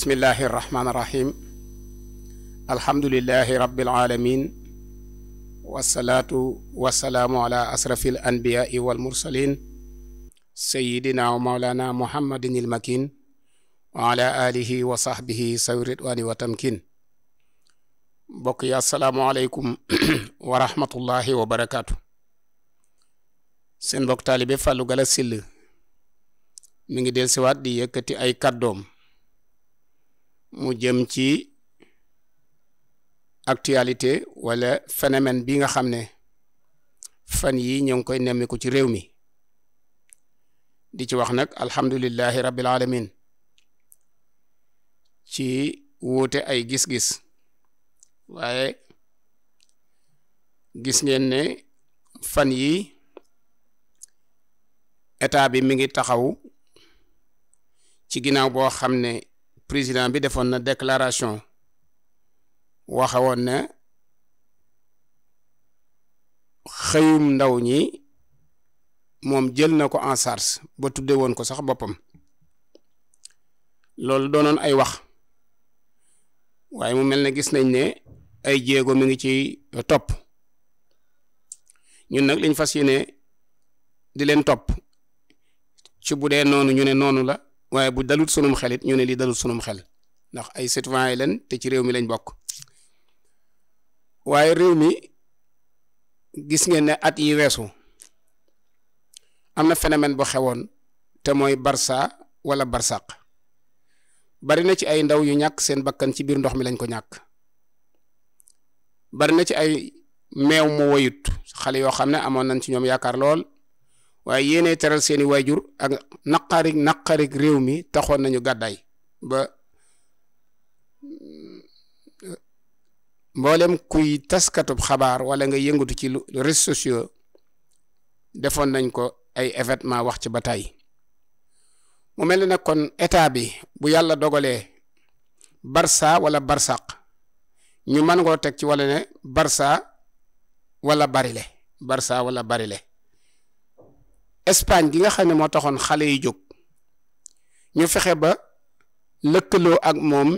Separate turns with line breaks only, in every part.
bismillahi irrahmani irrahim alhamdulilahi rabbil alamin wasalaatu wasalaamu ala asrafil anbiyaai wal mursalin sayidina wa maulana muhammadin il makin wa ala alihi wa sahbihi sawi ridwani wa tamkin mbokk yi assalaamu aleykum wa rahmatullahi wa barakaatu. seen mbokk taalibe Fallou Galass Syll mi ngi del siwaat di yëkkati ay kàddoom mu jëm ci actualité wala phénomène bi nga xam ne fan yi ñoo ngi koy nemmiku ci réew mi di ci wax nag alhamdulillahi rabbil alamin ci wuute ay gis-gis waaye gis ngeen ne fan yi état bi mi ngi taxaw ci ginnaaw boo xam ne président bi defoon na déclaration waxawoon na xëyum ndaw ñi moom jël na ko en charge ba tudde woon ko sax boppam loolu doonoon ay wax waaye mu mel ne gis nañ ne ay jéego mi ngi ci topp ñun nag liñ fas yéene di leen topp ci bu dee noonu ñu ne noonu la waaye bu dalut sunum xelit ñu ne lii dalut sunum xel ndax ay citoyen yi leen te ci réew mi lañ bokk waaye réew mi gis ngeen ne at yi weesu am na phénomène bu xewoon te mooy Barça wala Barsaq bari na ci ay ndaw yu ñàkk seen bakkan ci biir ndox mi lañ ko ñàkk bari na ci ay meew mu woyut xale yoo xam ne amoon nañ ci ñoom yaakaar lool waaye yéene teral seeni waajur ak naqarik réew mi taxoon nañu gàddaay ba mboolem kuy taskatub xabaar wala nga yëngatu ci réseaux sociaux defoon nañ ko ay événement wax ci bataay mu mel ni nag kon état bi bu yàlla dogalee Barça wala Barsaq ñu mën ngoo teg ci wala ne Barça wala Barile Barça wala Barile Espagne gi nga xam ne moo taxoon xale yi jóg ñu fexe ba lëkkaloo ak moom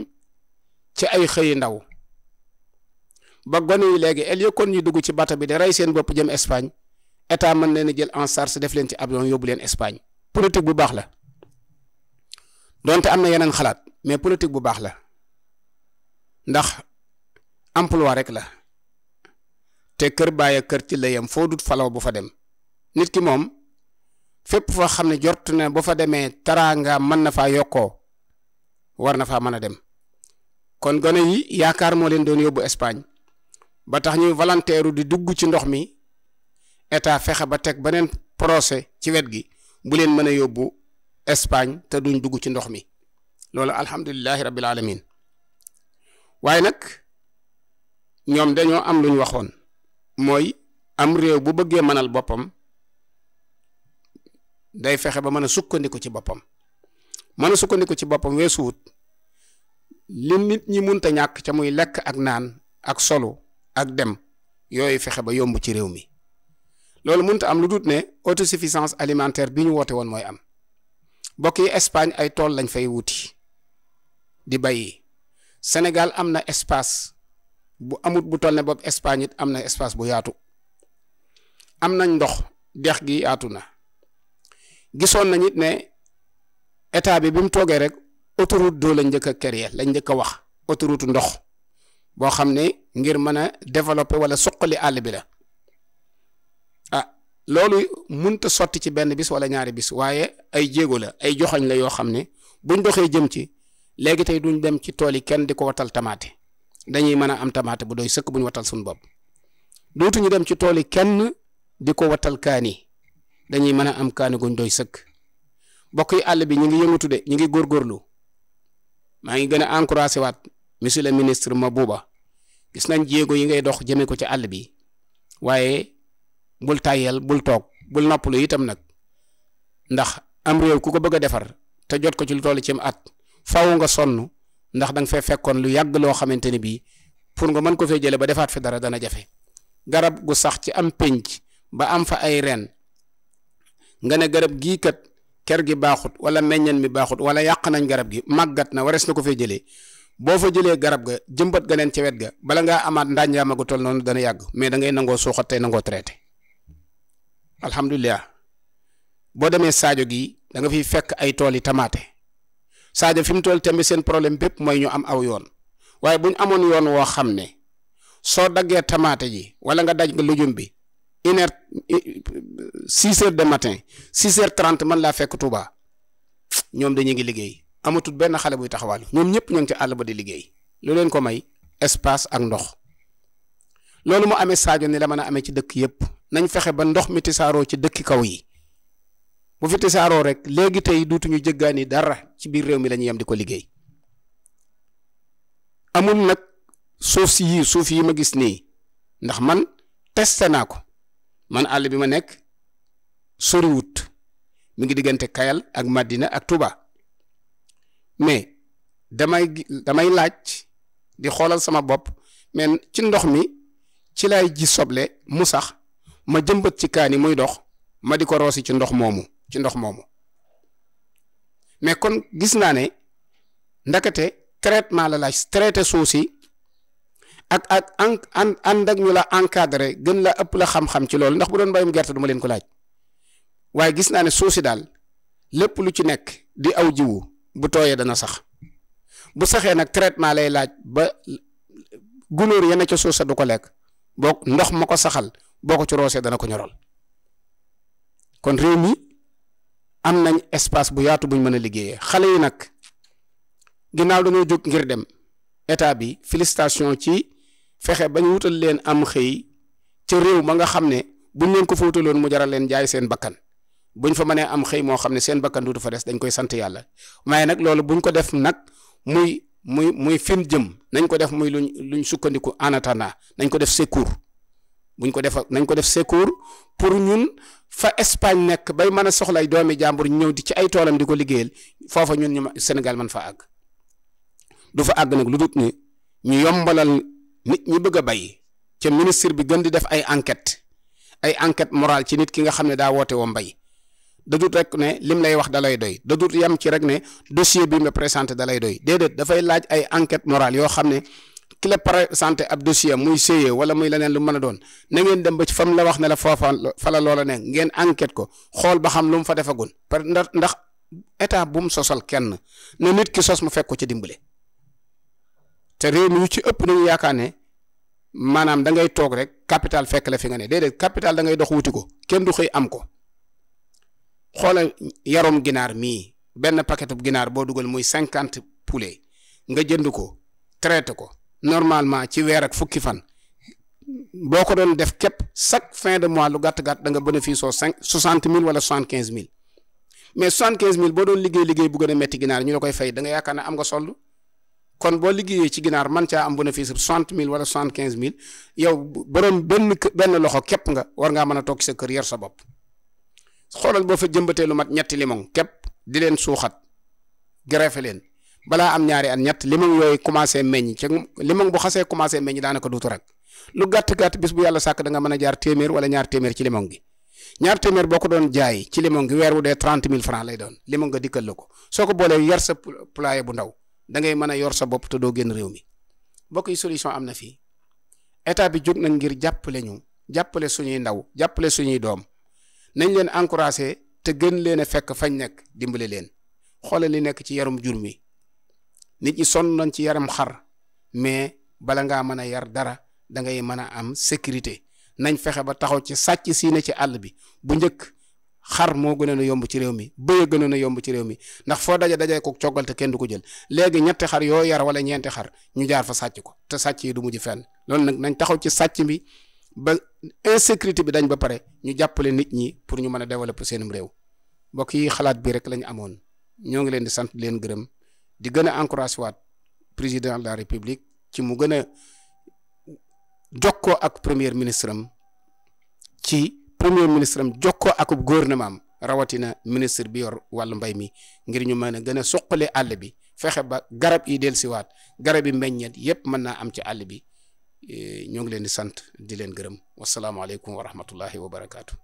ci ay xëyi ndaw ba gone yi léegi el kon ñu dugg ci bato bi de rey seen bopp jëm Espagne état mën leen a jël en charge def leen ci avion yóbbu leen Espagne politique bu baax la donte am na yeneen xalaat mais politique bu baax la ndax emploi rek la te kër bàyyi kër ci la yem foo dut falaw bu fa dem nit ki moom fépp foo xam ne jort na ba fa demee taraanga mën na faa yokkoo war na faa mën a dem kon gone yi yaakaar moo leen doon yóbbu Espagne ba tax ñuy volontaire di dugg ci ndox mi état fexe ba teg beneen procès ci wet gi bu leen mën a yóbbu Espagne te duñ dugg ci ndox mi loolu alhamdulillahi rabbil alamin waaye nag ñoom dañoo am lu ñu waxoon mooy am réew bu bëggee mënal boppam day fexe ba mën a sukkandiku ci boppam mën a sukkandiku ci boppam weesuwut li nit ñi munta ñàkk ca muy lekk ak naan ak solo ak dem yooyu fexe ba yomb ci réew mi loolu munta am lu dut ne autosuffisance alimentaire bi ñu woote woon mooy am bokk yi Espagne ay tool lañ fay wuti di bayi Sénégal am na espace bu amut bu toll ne boobu Espagne it am na espace bu yaatu am nañ ndox dex gi yaatu na gisoon nañ it ne état bi mu toogee rek autoroute d'eau lañ njëkk a créer lañ njëkk a wax autoroute ndox boo xam ne ngir mën a développer wala suqali àll bi la ah loolu munta sotti ci benn bis wala ñaari bis waaye ay jéego la ay joxoñ la yoo xam ne buñ doxee jëm ci léegi tey duñ dem ci tool yi kenn di ko watal tamaate dañuy mën a am tamaate bu doy sëkk buñ watal suñu bopp dootuñu dem ci tool yi kenn di ko watal kaani dañuy mën a am kaani guñ doy sëkk bokk yi àll bi ñu ngi yëngatu de ñu ngi góorgóorlu maa ngi gën a encouragé waat monsieur le ministre Mabouba gis nañ jéego yi ngay dox jëmee ko ci àll bi waaye bul tàyyel bul toog bul noppalu itam nag ndax am réew ku ko bëgg a defar te jot ko ci lu toll ci at faaw nga sonn ndax danga fee fekkoon lu yàgg loo xamante ne bii pour nga mën ko fee jëlee ba defaat fi dara dana jafe garab gu sax ci am pénc ba am fa ay ren nga ne garab gii kat ker gi baaxut wala meññan mi baaxut wala yàq nañ garab gi màggat na warees na ko fee jëlee boo fa jëlee garab ga jëmbat ga neen ca wet ga bala ngaa amaat ndànjaama gu toll noonu dana yàgg mais da ngay nangoo suuxat tey nangoo traité alhamdulilah boo demee Sadio gi da nga fiy fekk ay tool yi tamaate Sadio fi mu toll tamit seen problème bépp mooy ñu am aw yoon waaye bu ñu amoon yoon woo xam ne soo daggee tamaate ji wala nga daj nga lujum bi 6 heures de matin 6 heures 30 man laa fekk Touba ñoom dañuy ngi liggéey amatul benn xale buy taxawaalu ñoom ñëpp ñoo ngi ci àll ba di liggéey lu leen ko may espace ak ndox loolu mu amee Sadio ni la mën a amee ci dëkk yëpp nañ fexe ba ndox mi tisaaroo ci dëkki kaw yi bu fi tisaaroo rek léegi tey duutuñu jëggaani dara ci biir réew mi la ñuy yem di ko liggéey amul nag suuf yi ma gis nii ndax man testé naa ko man àll bi ma nekk soriwut mi ngi diggante Kayal ak Madina ak Touba mais damay laaj di xoolal sama bopp mais ci ndox mi ci lay ji soble mu sax ma jëmbat ci kaani muy dox ma di ko roosi ci ndox moomu mais kon gis naa ne ndakate traitement la laaj traité suuf si ak ànd ak ñu la encadré gën la ëpp la xam-xam ci loolu ndax bu doon mbayum gerte du ma leen ko laaj waaye gis naa ne suuf si daal lépp lu ci nekk di aw jiwu bu tooyee dana sax bu saxee nag traitement lay laaj ba gunóor yenn ca suuf sa du ko lekk boo ndox ma ko saxal boo ko ci roosee dana ko ñoral kon réew mi am nañ espace bu yaatu buñ mën a liggéeyee xale yi nag ginnaaw dañoo jóg ngir dem état bi félicitation ci fexe bañ wutal leen am xëy ca réew ma nga xam ne buñ leen ko fa wutaloon mu jaral leen jaay seen bakkan buñ fa mënee am xëy moo xam ne seen bakkan duutu fa des dañ koy sant yàlla waaye nag loolu buñ ko def nag muy fin jëm nañ ko def muy luñ sukkandiku en attendant nañ ko def secours nañ ko def secours pour ñun fa Espagne nekk bay mën a soxlay doomi jàmbur ñëw di ci ay toolam di ko liggéeyal foofa ñun ñu Sénégal man fa àgg du fa àgg nag lu dut ni ñu yombalal nit ñi bëgg a bay ca ministre bi gën di def ay enquête morale ci nit ki nga xam ne daa woote woo mbay da dut rek ne lim lay wax da lay doy da dut yam ci rek ne dossier bi nga présenté da lay doy déedéet dafay laaj ay enquête morale yoo xam ne ki la présenté ab dossier muy CIE wala muy leneen lu mën a doon na ngeen dem ba ci fam la wax ne la foofa fa la loola ne ngeen enquête ko xool ba xam lu mu fa defagun parce que ndax état bu mu sosal kenn ne nit ki sos mu fekk ko ci dimbale te réew mi yu ci ëpp nañu yaakaar ne maanaam da ngay toog rek capital fekk la fi nga ne déedéet capital da ngay dox wuti ko kenn du xëy am ko xoolal yarum ginaar mii benn paquetu ginaar boo dugal muy 50 poulet nga jënd ko traité ko normalement ci weer ak fukki fan boo ko doon def képp chaque fin de mois lu gàtt-gàtt da nga bénéfice oo 60 000 wala 75 000 mais 75 000 boo doon liggéey bu gën a metti ginaar ñu la koy fay da nga yaakaar ne am nga soldu kon boo liggéeyee ci ginaar man caa am bénéfice 60 000 wala 75 000 yow borom benn loxo képp nga war ngaa mën a toog sa kër yer sa bopp xoolal boo fa jëmbatee lu mat ñetti limon képp di leen suuxat greffé leen balaa am ñaari at ñett limon yooyu commencé meññ ci limon bu xasee commencé meññ daanaka duutu rek lu gàtt bis bu yàlla sàkk da nga mën a jaar téeméer wala ñaar téeméer ci limon gi ñaar téeméer boo ko doon jaay ci limon gi weer wu dee 30 000 francs lay doon limon nga dikkal la ko soo ko boolee yar sa poulailler bu ndaw da ngay mën a yor sa bopp te doo génn réew mi mbokk yi solution am na fii état bi jóg nañ ngir jàppale suñuy ndaw jàppale suñuy doom nañ leen encouragé te gën leen a fekk fañ nekk dimbale leen xoolal li nekk ci yarum jur mi nit ñi sonn nañ ci yaram xar mais bala ngaa mën a yar dara da ngay mën a am sécurité nañ fexe ba taxaw ci sàcc si ne ci àll bi bu njëkk xar moo gënoon a yomb ci réew mi bëy a gënoon a yomb ci réew mi ndax foo dajee ko coggal te kenn du ko jël léegi ñetti xar yoo yar wala ñeenti xar ñu jaar fa sàcc ko te sàcc yi du mujj fenn loolu nag nañ taxaw ci sàcc bi ba insécurité bi dañ ba pare ñu jàppale nit ñi pour ñu mën a développer seenum réew mbokk yi xalaat bi rek lañu amoon ñoo ngi leen di sant di leen gërëm di gën a encouragé waat président de la république ci mu gën a jokkoo ak premier ministre am jokkoo ak gouvernement am rawatina ministre bi yor wàllu mbay mi ngir ñu mën a gën a suqale àll bi fexe ba garab yi dellusiwaat garab yi meññeet yépp mën naa am ci àll bi ñoo ngi leen di sant di leen gërëm wasalaamaaleykum wa rahmatullahi wa barakaatu.